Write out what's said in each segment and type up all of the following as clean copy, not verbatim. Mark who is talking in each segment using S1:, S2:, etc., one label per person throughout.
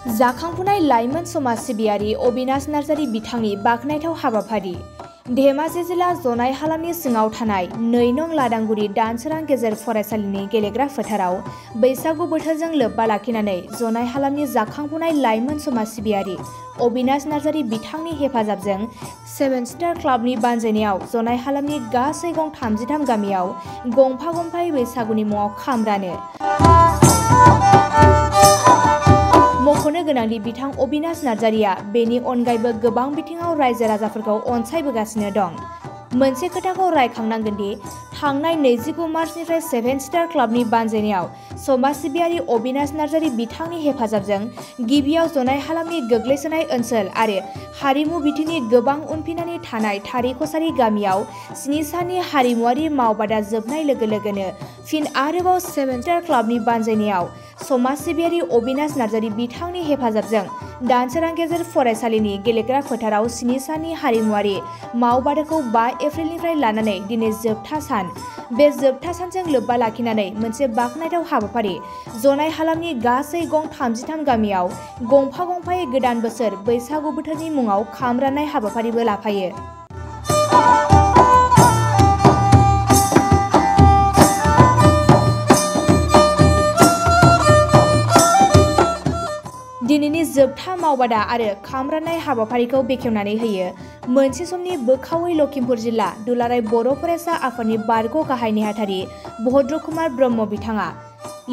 S1: जाखांफुनाय लाइमोन समाज सिबियारि अबिनाश नार्जारी बिथांनि बाखनायथाव हाबाफारि धेमाजि जिल्ला जनाय हालामनि सिङाव थानाय 2 नं लादांगुरि दानसोरां गेजेर फरायसालिनि गेलेग्रा फोथाराव बैसागु बोथोरजों लोब्बा लाखिनानै जनाय हालामनि जाखांफुनाय लाइमोन समाज सिबियारि अबिनाश नार्जारी बिथांनि हेफाजाबजों 7 स्टार क्लाबनि बानजायनायाव जनाय हालामनि गासै गं 33 गामियाव गंफा गंफायै बैसागुनि मुङाव खाम रानो। मख'नो गोनांदि बिथां अबिनाश नार्जारीया बेनि अनगायैबो गोबां बिथिङाव रायजो राजाफोरखौ अनसायबोगासिनो दं। मोनसे खोथाखौ रायखांनांगोनदि थांनाय 29 मार्चनिफ्राय 7 स्टार क्लाबनि बानजायनायाव समाज सिबियारि अबिनाश नार्जारी बिथांनि हेफाजाबजों गिबियाव जनाय हालामनि गोग्लैसोनाय ओनसोल आरो हारिमु बिथिंनि गोबां उनफिननानै थानाय थारिखसारि गामियाव 7 साननि हारिमुआरि मावबादा जोबनाय लोगो लोगोनो फिन आरोबाव 7 स्टार क्लाबनि बानजायनायाव समाज सिबियारि अबिनाश नार्जारी बिथांनि हेफाजाबजों दानसोरां गेजेर फरायसालिनि गेलेग्रा फोथाराव 7 साननि हारिमुआरि मावबादाखौ 5 एप्रिलनिफ्राय लानानै दिनै जोबथा सान। बे जोबथा सानजों लोब्बा लाखिनानै मोनसे बाखनायथाव हाबाफारि जनाय हालामनि गासै गं 33 गामियाव गंफा गंफायै गोदान बोसोर बैसागु बोथोरनि मुङाव खाम राननाय हाबाफारिबो लाफायो। दिनैनि जोबथा मावबादा आरो खाम राननाय हाबाफारिखौ बेखेवनानै होयो मोनसे समनि बोखावै लखिमपुर जिल्ला दुलाराय बर' फरायसा आफादनि बारग' गाहाय नेहाथारि भद्र कुमार ब्रह्म बिथाङा।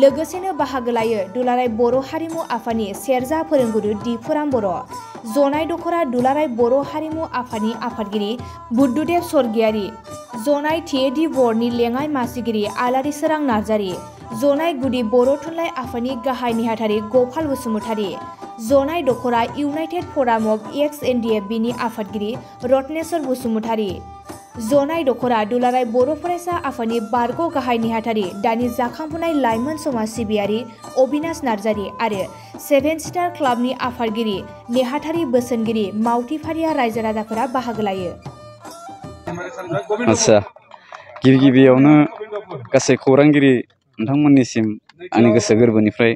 S1: लोगोसेनो बाहागो लायो दुलाराय बर' हारिमु आफादनि सेरजा फोरोंगुरु दिफुराम बर', जनाय दखरा दुलाराय बर' हारिमु आफादनि आफादगिरि बुद्धदेब स्वर्गियारि, जनाय थिएदि बर्डनि लेङाइ मासिगिरि आलारि सोरां नार्जारी, जनाय गुदि बर' थुनलाइ आफादनि गाहाय नेहाथारि गपाल बसुमतारी, जनाय दखरा इउनाइटेड फराम अफ एक्स एनडिएफबिनि आफादगिरि रत्नेश्वर बसुमतारी, जनाय दखरा दुलाराय बर' फरायसा आफादनि बारग' गाहाय नेहाथारि दानि जाखांफुनाय लाइमोन समाज सिबियारि अबिनाश नार्जारी आरो 7 स्टार क्लाबनि आफादगिरि नेहाथारि बोसोनगिरि मावथि फारिया रायजो राजाफोरा बाहागो लायो।
S2: आच्छा, गिबियावनो गासै खौरांगिरि नोंथांमोननिसिम आंनि गोसो गोरबोनिफ्राय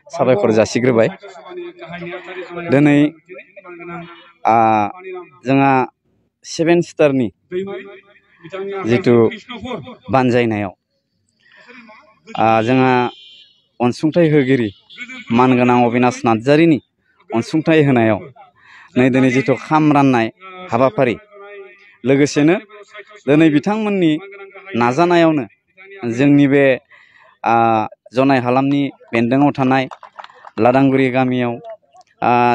S2: साबायखर जासिग्रोबाय। दिनै जोंहा 7 स्टारनि जिथु बानजायनायाव जोंहा अनसुंथाइ होगिरि मानगोनां अबिनाश नार्जारीनि अनसुंथाइ होनायाव दिनै जिथु खाम राननाय हाबाफारि, लोगोसेनो दिनै बिथांमोननि नाजानायावनो जोंनि बे जनाय हालामनि बेन्दोङाव थानाय लादांगुरि गामियाव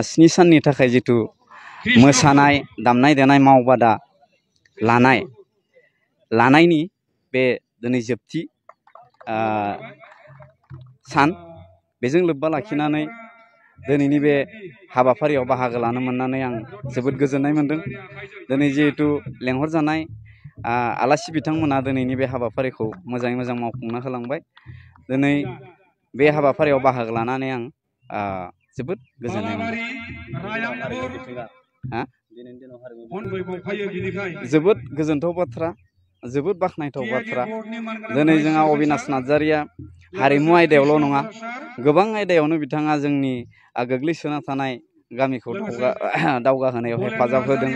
S2: 7 साननि थाखाय जिथु मोसानाय दामनाय देनाय मावबादा लानायनि बे दिनै जोबथि सान, बेजों लोब्बा लाखिनानै दिनैनि बे हाबाफारियाव बाहागो लानो मोननानै आं जोबोद गोजोननाय मोनदों। दिनै जिहेतु लेंहरजानाय आलासि बिथांमोना दिनैनि बे हाबाफारिखौ मोजाङै मोजां मावफुंना होलांबाय। दिनै बे हाबाफारियाव बाहागो लानानै आं जोबोद गोजोननाय मोनदों। जोबोद गोजोनथाव बाथ्रा, जोबोद बाख्नायथाव बाथ्रा। दिनै जोंहा अबिनाश नार्जारीया हारिमु आयदायावल' नङा, गोबां आयदायावनो बिथाङा जोंनि गोग्लैसोना थानाय गामिखौ दावगाहोनायाव हेफाजाब होदों।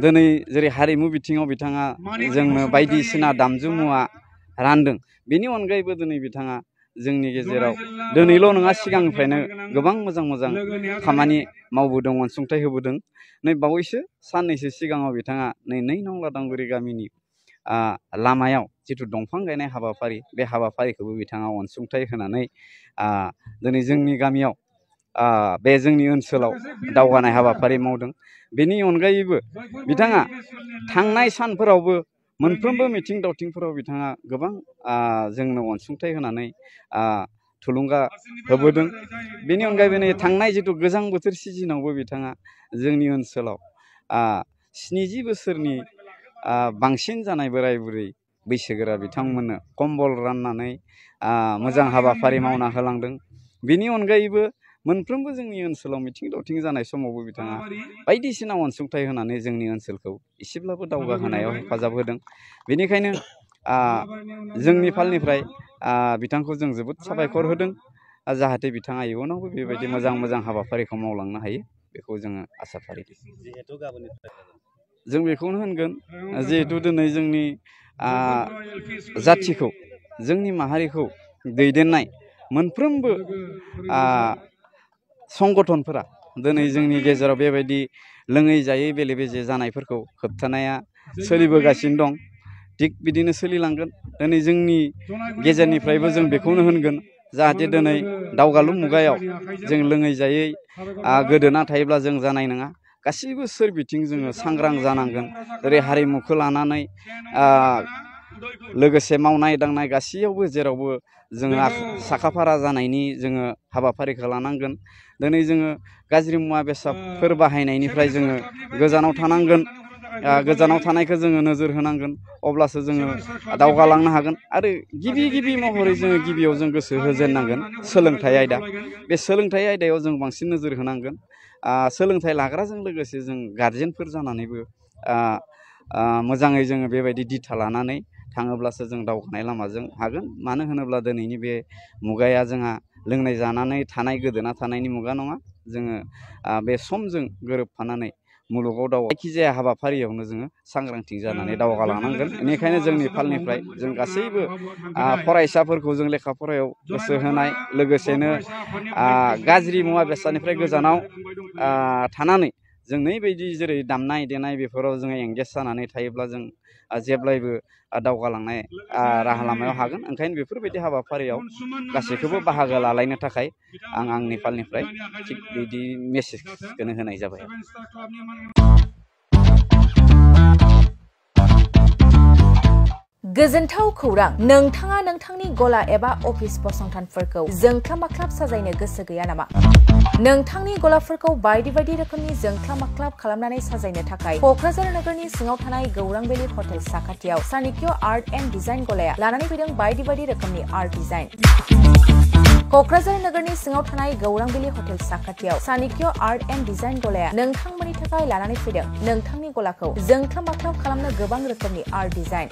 S2: दिनै जेरै हारिमु बिथिङाव बिथाङा जोंनो बायदिसिना दामजु मुवा रानदों, बेनि अनगायैबो दिनै बिथाङा जोंनि गेजेराव दिनैल' नङा सिगांनिफ्रायनो गोबां मोजां खामानि मावबोदों, अनसुंथाइ होबोदों। नै बावैसो साननैसो सिगाङाव बिथाङा 2 नं लादांगुरि गामिनि लामायाव जिथु दंफां गायनाय हाबाफारि, बे हाबाफारिखौबो बिथाङा अनसुंथाइ होनानै दिनै जोंनि गामियाव बे जोंनि ओनसोलाव दावगानाय हाबाफारि मावदों। बेनि अनगायैबो बिथाङा थांनाय सानफोरावबो मोनफ्रोमबो मिथिं दावथिंफोराव बिथाङा गोबां जोंनो अनसुंथाइ होनानै थुलुंगा होबोदों। बेनि अनगायैबो नै थांनाय जिथु गोजां बोथोर सिजोनावबो बिथाङा जोंनि ओनसोलाव 70 बोसोरनि बांसिन जानाय बोराय बुरै बैसोगोरा बिथांमोननो कम्बल राननानै मोजां हाबाफारि मावना होलांदों। बेनि अनगायैबो मोनफ्रोमबो जोंनि ओनसोलाव मिथिं दावथिं जानाय समावबो बिथाङा बायदिसिना अनसुंथाइ होनानै जोंनि ओनसोलखौ एसेब्लाबो दावगाहोनायाव हेफाजाब होदों। बेनिखायनो जोंनि फालनिफ्राय बिथांखौ जों जोबोद साबायखर होदों। जाहाथे बिथाङा इयुनावबो बेबायदि मोजां मोजां हाबाफारिखौ मावलांनो हायो बेखौ जोङो आसा फारियो। जों बेखौनो होनगोन जिहेतु दिनै जोंनि जाथिखौ जोंनि माहारिखौ दैदेननाय मोनफ्रोमबो संगठनफोरा दिनै जोंनि गेजेराव बेबायदि लोङै जायै बेले बेजे जानायफोरखौ होबथानाया सोलिबोगासिनो दं। थिग बिदिनो सोलिलांगोन। दिनै जोंनि गेजेरनिफ्रायबो जों बेखौनो होनगोन जाहाथे दिनै दावगालु मुगायाव जों लोङै जायै गोदोना थायोब्ला जों जानाय नङा। गासैबो सोरबिथिं जोङो सांग्रां जानांगोन। जेरै हारिमुखौ लानानै लोगोसे मावनाय दांनाय गासैयावबो जेरावबो जोङो साखाफारा जानायनि जोङो हाबाफारिखौ लानांगोन। दिनै जोङो गाज्रि मुवा बेसादफोर बाहायनायनिफ्राय जोङो गोजानाव थानांगोन। गोजानाव थानायखौ जोङो नोजोर होनांगोन अब्लासो जोङो दावगालांनो हागोन। आरो गिबि महरै जोङो गिबियाव जों गोसो होजेननांगोन सोलोंथाइ आयदा। बे सोलोंथाइ आयदायाव जों बांसिन नोजोर होनांगोन। सोलोंथाइ लाग्राजों लोगोसे जों गारजेनफोर जानानैबो मोजाङै जोङो बेबायदि दिथा लानानै थाङोब्लासो जों दावगानाय लामाजों हागोन। मानो होनोब्ला दिनैनि बे मुगाया जोंहा लोंनाय जानानै थानाय गोदोना थानायनि मुगा नङा। जोङो बे समजों गोरोबफानानै मुलुगाव जायखिजाया हाबाफारियावनो जोङो सांग्रांथि जानानै दावगालांनांगोन। बेनिखायनो जोंनि फालनिफ्राय जों गासैबो फरायसाफोरखौ जों लेखा फरायाव गोसो होनाय लोगोसेनो गाज्रि मुवा बेसादनिफ्राय गोजानाव थानानै जों नैबायदि जेरै दामनाय देनाय बेफोराव जोङो एंगेज जानानै थायोब्ला जों जेब्लायबो दावगालांनाय राहा लामायाव हागोन। ओंखायनो बेफोरबायदि हाबाफारियाव गासैखौबो बाहागो लालायनो थाखाय आं आंनि फालनिफ्राय थिग बिदि मेसेजखौनो होनाय जाबाय।
S1: गोजोनथाव खौरां, नोंथाङा नोंथांनि गला एबा अफिस फसंथानफोरखौ जोंख्लाब माख्लाब साजायनो गोसो गैया नामा? नोंथांनि गलाफोरखौ बायदि रोखोमनि जोंख्लाब माख्लाब खालामनानै साजायनो थाखाय क'क्राझार नोगोरनि सिङाव थानाय गौरांभेलि हटेल साखाथियाव चाणक्य आर्ट एन्ड डिजाइन गलाया लानानै फैदों बायदि रोखोमनि आर्ट डिजाइन। क'क्राझार नोगोरनि सिङाव थानाय गौरांभेलि हटेल साखाथियाव चाणक्य आर्ट एन्ड डिजाइन गलाया नोंथांमोननि थाखाय लानानै फैदों नोंथांनि गलाखौ जोंख्लाब माख्लाब खालामनो गोबां रोखोमनि आर्ट डिजाइन।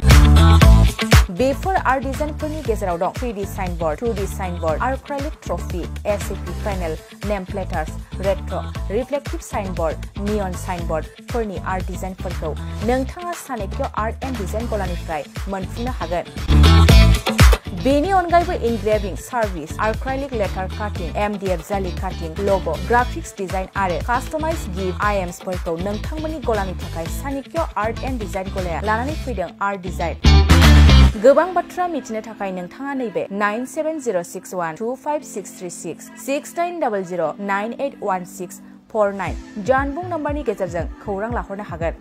S1: बेफोर आर्ट डिजाइनफोरनि गेजेराव दं 3D signboard, 2D signboard, acrylic trophy, SAP panel, name प्लेटार्स, रेट्र', रिफ्लेक्टिभ साइनबोर्ड, नियन साइनबोर्डफोरनि आर्ट डिजाइनफोरखौ नोंथाङा चाणक्य आर्ट एन्ड डिजाइन गलानिफ्राय मोनफुंनो हागोन। बेनि अनगायैबो इनग्रेविं सार्भिस, आर्क्राइलिक लेटार काटिं, MDF जालि काटिं, लग', ग्राफिक्स डिजाइन आरो कास्टमाइज गिफ्ट आइटेम्सफोरखौ नोंथांमोननि गलानि थाखाय चाणक्य आर्ट एन्ड डिजाइन गलाया लानानै फैदों आर्ट डिजाइन। गोबां बाथ्रा मिथिनो थाखाय नोंथाङा नैबे 9706125636 6800981649 जानबुं नम्बरनि गेजेरजों खौरां लाहरनो हागोन।